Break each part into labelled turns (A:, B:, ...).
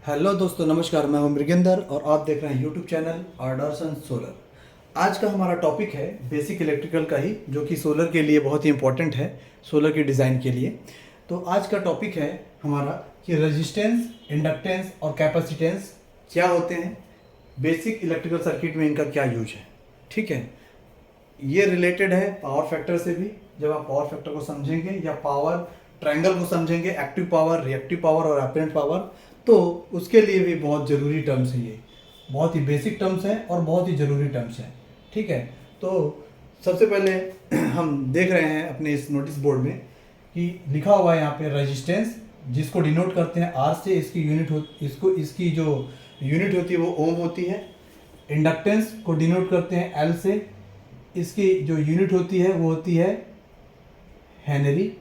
A: Hello दोस्तों, नमस्कार। मैं हूं मृगेंद्र और आप देख रहे हैं यूट्यूब चैनल आर्डर्सन सोलर। आज का हमारा टॉपिक है बेसिक इलेक्ट्रिकल का ही, जो कि सोलर के लिए बहुत ही इंपॉर्टेंट है, सोलर की डिज़ाइन के लिए। तो आज का टॉपिक है हमारा कि रेजिस्टेंस, इंडक्टेंस और कैपेसिटेंस क्या होते हैं, बेसिक इलेक्ट्रिकल सर्किट में इनका क्या यूज है। ठीक है, ये रिलेटेड है पावर फैक्टर से भी। जब आप पावर फैक्टर को समझेंगे या पावर ट्रायंगल को समझेंगे, एक्टिव पावर, रिएक्टिव पावर और अपेरेंट पावर, तो उसके लिए भी बहुत ज़रूरी टर्म्स है। ये बहुत ही बेसिक टर्म्स हैं और बहुत ही ज़रूरी टर्म्स हैं। ठीक है, तो सबसे पहले हम देख रहे हैं अपने इस नोटिस बोर्ड में कि लिखा हुआ है यहाँ पे रेजिस्टेंस, जिसको डिनोट करते हैं आर से। इसकी इसकी जो यूनिट होती है वो ओम होती है। इंडक्टेंस को डिनोट करते हैं एल से। इसकी जो यूनिट होती है वो होती है हेनरी।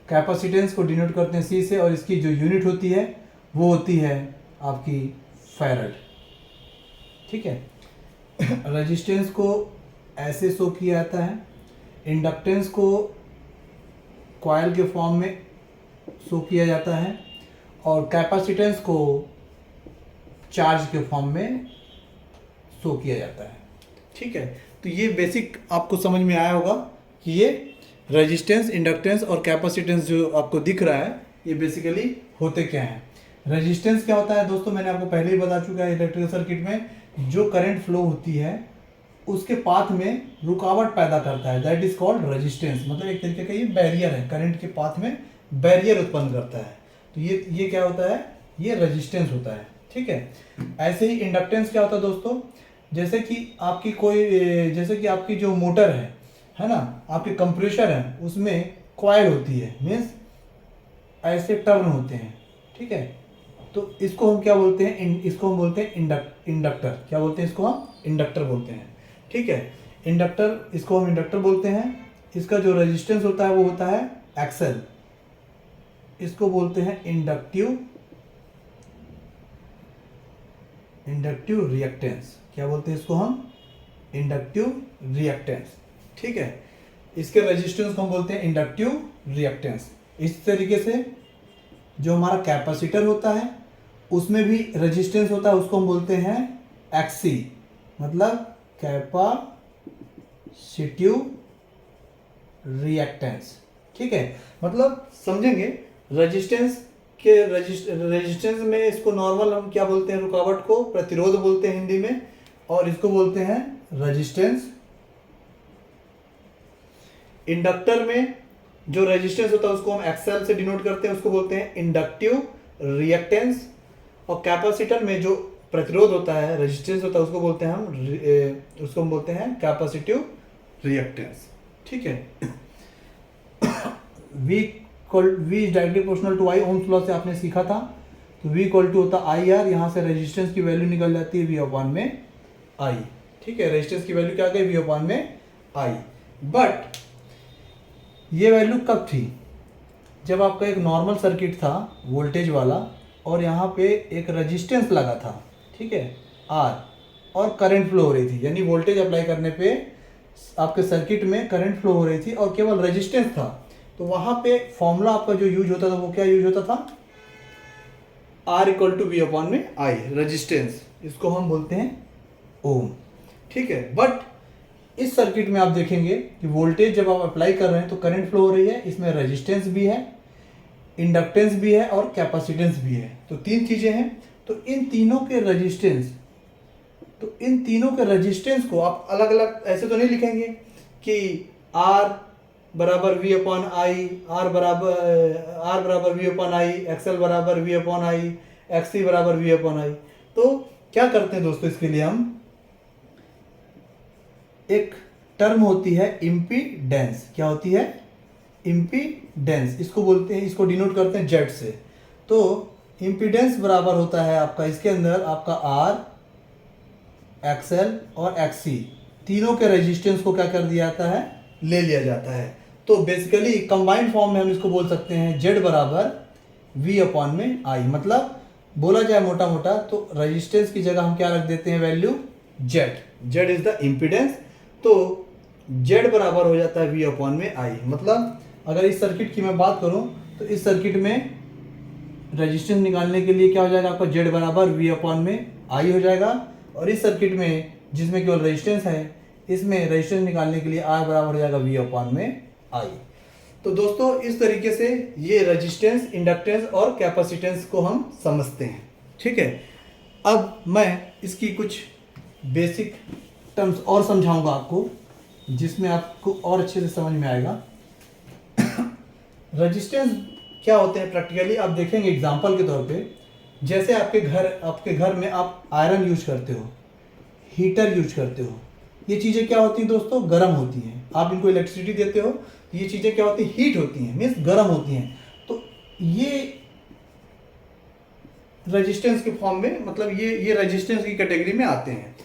A: कैपेसिटेंस को डिनोट करते हैं सी से, और इसकी जो यूनिट होती है वो होती है आपकी फैरड। ठीक है, रेजिस्टेंस को ऐसे शो किया जाता है, इंडक्टेंस को कॉइल के फॉर्म में शो किया जाता है, और कैपेसिटेंस को चार्ज के फॉर्म में शो किया जाता है। ठीक है, तो ये बेसिक आपको समझ में आया होगा कि ये रेजिस्टेंस, इंडक्टेंस और कैपेसिटेंस जो आपको दिख रहा है ये बेसिकली होते क्या हैं। रेजिस्टेंस क्या होता है दोस्तों, मैंने आपको पहले ही बता चुका है। इलेक्ट्रिकल सर्किट में जो करंट फ्लो होती है उसके पाथ में रुकावट पैदा करता है, दैट इज कॉल्ड रेजिस्टेंस। मतलब एक तरीके का ये बैरियर है, करंट के पाथ में बैरियर उत्पन्न करता है। तो ये क्या होता है, ये रेजिस्टेंस होता है। ठीक है, ऐसे ही इंडक्टेंस क्या होता है दोस्तों, जैसे कि आपकी जो मोटर है ना, आपके कंप्रेसर है, उसमें कॉइल होती है, मीन्स ऐसे टर्न होते हैं। ठीक है, तो इसको हम क्या बोलते हैं, इसको हम बोलते हैं इंडक्टर। क्या बोलते हैं इसको, हम इंडक्टर बोलते हैं। ठीक है, इंडक्टर, इसको हम इंडक्टर बोलते हैं। इसका जो रेजिस्टेंस होता है वो होता है एक्सएल। इसको बोलते हैं इंडक्टिव रिएक्टेंस। क्या बोलते हैं इसको हम, इंडक्टिव रिएक्टेंस। ठीक है, इसके रेजिस्टेंस को हम बोलते हैं इंडक्टिव रिएक्टेंस। इस तरीके से जो हमारा कैपेसिटर होता है उसमें भी रेजिस्टेंस होता है, उसको हम बोलते हैं एक्सी, मतलब कैपेसिटिव रिएक्टेंस। ठीक है, मतलब समझेंगे रेजिस्टेंस में इसको नॉर्मल हम क्या बोलते हैं, रुकावट को प्रतिरोध बोलते हैं हिंदी में, और इसको बोलते हैं रेजिस्टेंस। इंडक्टर में जो रेजिस्टेंस होता है उसको हम एक्सएल से डिनोट करते हैं, उसको बोलते हैं इंडक्टिव रिएक्टेंस। और कैपेसिटर में जो प्रतिरोध होता है, रेजिस्टेंस होता है, उसको हम बोलते हैं कैपेसिटिव रिएक्टेंस। ठीक है, V is directly proportional to I, Ohm's law से आपने सीखा था। तो V इक्वल टू होता है आई आर, यहाँ से रेजिस्टेंस की वैल्यू निकल जाती है V अपॉन में आई। ठीक है, रेजिस्टेंस की वैल्यू क्या आ गई, V अपॉन में आई। बट ये वैल्यू कब थी, जब आपका एक नॉर्मल सर्किट था वोल्टेज वाला, और यहाँ पे एक रेजिस्टेंस लगा था, ठीक है, R, और करंट फ्लो हो रही थी। यानी वोल्टेज अप्लाई करने पे आपके सर्किट में करंट फ्लो हो रही थी और केवल रेजिस्टेंस था। तो वहाँ पे फॉर्मूला आपका जो यूज होता था वो क्या यूज होता था, R equal to V upon में I, रेजिस्टेंस, इसको हम बोलते हैं ओम। ठीक है, बट इस सर्किट में आप देखेंगे कि वोल्टेज जब आप अप्लाई कर रहे हैं तो करंट फ्लो हो रही है, इसमें रेजिस्टेंस भी है, इंडक्टेंस भी है और कैपेसिटेंस भी है। तो तीन चीजें हैं। तो इन तीनों के रेजिस्टेंस को आप अलग अलग ऐसे तो नहीं लिखेंगे कि R बराबर V अपॉन आई, R बराबर V अपॉन आई, XL बराबर V अपॉन आई, XC बराबर V अपॉन आई। तो क्या करते हैं दोस्तों, इसके लिए हम एक टर्म होती है इम्पीडेंस। क्या होती है, इम्पीडेंस, इसको बोलते हैं, इसको डिनोट करते हैं जेड से। तो इम्पीडेंस बराबर होता है आपका, इसके अंदर आपका R, XL और XC, तीनों के रेजिस्टेंस को क्या कर दिया जाता है, ले लिया जाता है। तो बेसिकली कंबाइंड फॉर्म में हम इसको बोल सकते हैं Z बराबर V अपॉन में I। मतलब बोला जाए मोटा मोटा तो रेजिस्टेंस की जगह हम क्या रख देते हैं, value Z is the impedance. तो Z बराबर हो जाता है V अपॉन में I। मतलब अगर इस सर्किट की मैं बात करूं तो इस सर्किट में रेजिस्टेंस निकालने के लिए क्या हो जाएगा आपका Z बराबर V अपॉन में I हो जाएगा। और इस सर्किट में जिसमें केवल रेजिस्टेंस है, इसमें रेजिस्टेंस निकालने के लिए R बराबर हो जाएगा V अपॉन में I। तो दोस्तों इस तरीके से ये रेजिस्टेंस, इंडक्टेंस और कैपेसिटेंस को हम समझते हैं। ठीक है, अब मैं इसकी कुछ बेसिक टर्म्स और समझाऊंगा आपको, जिसमें आपको और अच्छे से समझ में आएगा। रेजिस्टेंस क्या होते हैं प्रैक्टिकली आप देखेंगे एग्जांपल के तौर पे। जैसे आपके घर में आप आयरन यूज करते हो, हीटर यूज करते हो, ये चीज़ें क्या होती हैं दोस्तों, गर्म होती हैं। आप इनको इलेक्ट्रिसिटी देते हो, ये चीज़ें क्या होती हैं, हीट होती हैं, मीन्स गर्म होती हैं। तो ये रेजिस्टेंस के फॉर्म में, मतलब ये रेजिस्टेंस की कैटेगरी में आते हैं।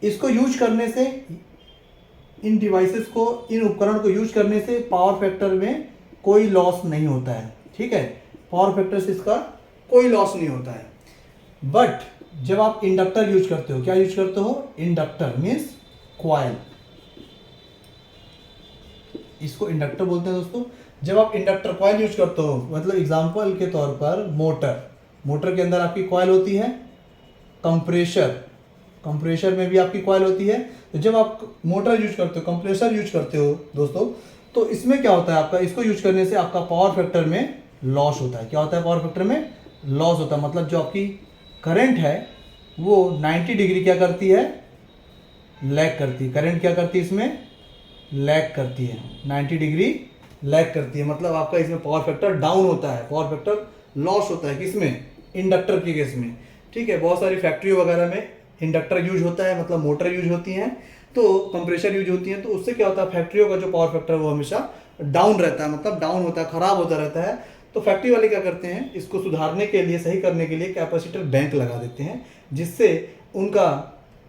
A: इसको यूज करने से, इन डिवाइसेस को, इन उपकरण को यूज करने से पावर फैक्टर में कोई लॉस नहीं होता है। ठीक है, पावर फैक्टर से इसका कोई लॉस नहीं होता है। बट जब आप इंडक्टर यूज करते हो, क्या यूज करते हो, इंडक्टर मीन्स कॉइल, इसको इंडक्टर बोलते हैं दोस्तों। जब आप इंडक्टर कॉइल यूज करते हो, मतलब एग्जांपल के तौर पर मोटर के अंदर आपकी कॉइल होती है, कंप्रेसर में भी आपकी कॉइल होती है। तो जब आप मोटर यूज करते हो, कंप्रेसर यूज करते हो दोस्तों, तो इसमें क्या होता है आपका, इसको यूज करने से आपका पावर फैक्टर में लॉस होता है। क्या होता है, पावर फैक्टर में लॉस होता है। मतलब जो आपकी करंट है वो 90 डिग्री क्या करती है, लैग करती है। करंट क्या करती है, इसमें लैग करती है, 90 डिग्री लैग करती है। मतलब आपका इसमें पावर फैक्टर डाउन होता है, पावर फैक्टर लॉस होता है। किसमें, इंडक्टर के केस में। ठीक है, बहुत सारी फैक्ट्री वगैरह में इंडक्टर यूज होता है, मतलब मोटर यूज होती हैं, तो कंप्रेसर यूज होती हैं। तो उससे क्या होता है, फैक्ट्रियों का जो पावर फैक्टर वो हमेशा डाउन रहता है, मतलब डाउन होता है, खराब होता रहता है। तो फैक्ट्री वाले क्या करते हैं, इसको सुधारने के लिए, सही करने के लिए कैपेसिटर बैंक लगा देते हैं, जिससे उनका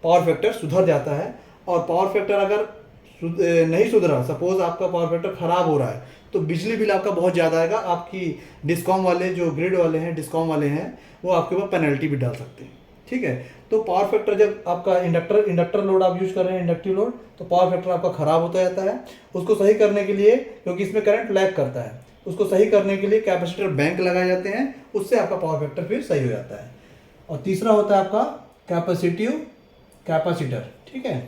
A: पावर फैक्टर सुधर जाता है। और पावर फैक्टर अगर नहीं सुधरा, सपोज आपका पावर फैक्टर खराब हो रहा है, तो बिजली बिल आपका बहुत ज़्यादा आएगा। आपकी डिस्कॉम वाले, जो ग्रिड वाले हैं, डिस्कॉम वाले हैं, वो आपके ऊपर पेनल्टी भी डाल सकते हैं। ठीक है, तो पावर फैक्टर जब आपका इंडक्टर लोड आप यूज कर रहे हैं, इंडक्टिव लोड, तो पावर फैक्टर आपका खराब होता जाता है। उसको सही करने के लिए, क्योंकि इसमें करंट लैग करता है, उसको सही करने के लिए कैपेसिटर बैंक लगाए जाते हैं, उससे आपका पावर फैक्टर फिर सही हो जाता है। और तीसरा होता है आपका कैपेसिटर। ठीक है,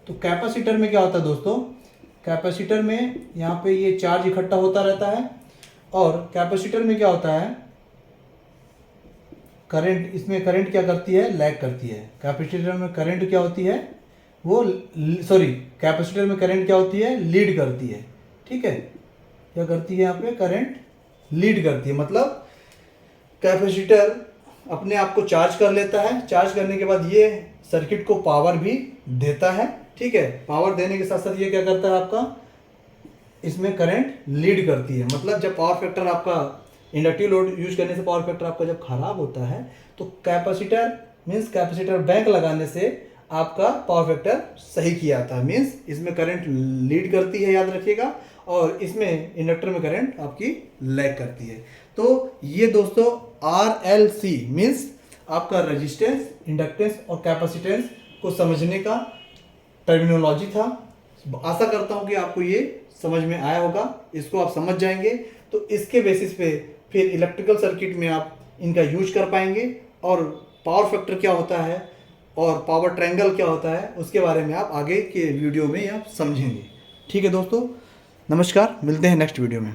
A: तो कैपेसिटर में क्या होता है दोस्तों, कैपेसिटर में यहाँ पे ये चार्ज इकट्ठा होता रहता है। और कैपेसिटर में क्या होता है, करंट, इसमें करंट क्या करती है, लैग करती है। कैपेसिटर में करंट क्या होती है, कैपेसिटर में करंट क्या होती है, लीड करती है। ठीक है, क्या करती है, यहाँ पे करंट लीड करती है। मतलब कैपेसिटर अपने आप को चार्ज कर लेता है, चार्ज करने के बाद ये सर्किट को पावर भी देता है। ठीक है, पावर देने के साथ साथ ये क्या करता है, आपका इसमें करंट लीड करती है। मतलब जब पावर फैक्टर आपका, इंडक्टिव लोड यूज करने से पावर फैक्टर आपका जब खराब होता है, तो कैपेसिटर मीन्स कैपेसिटर बैंक लगाने से आपका पावर फैक्टर सही किया जाता है। मीन्स इसमें करंट लीड करती है, याद रखिएगा, और इसमें इंडक्टर में करंट आपकी लैग करती है। तो ये दोस्तों RLC मीन्स आपका रेजिस्टेंस, इंडक्टेंस और कैपेसिटेंस को समझने का टर्मिनोलॉजी था। आशा करता हूँ कि आपको ये समझ में आया होगा। इसको आप समझ जाएंगे तो इसके बेसिस पे फिर इलेक्ट्रिकल सर्किट में आप इनका यूज कर पाएंगे, और पावर फैक्टर क्या होता है और पावर ट्रायंगल क्या होता है उसके बारे में आप आगे के वीडियो में आप समझेंगे। ठीक है दोस्तों, नमस्कार, मिलते हैं नेक्स्ट वीडियो में।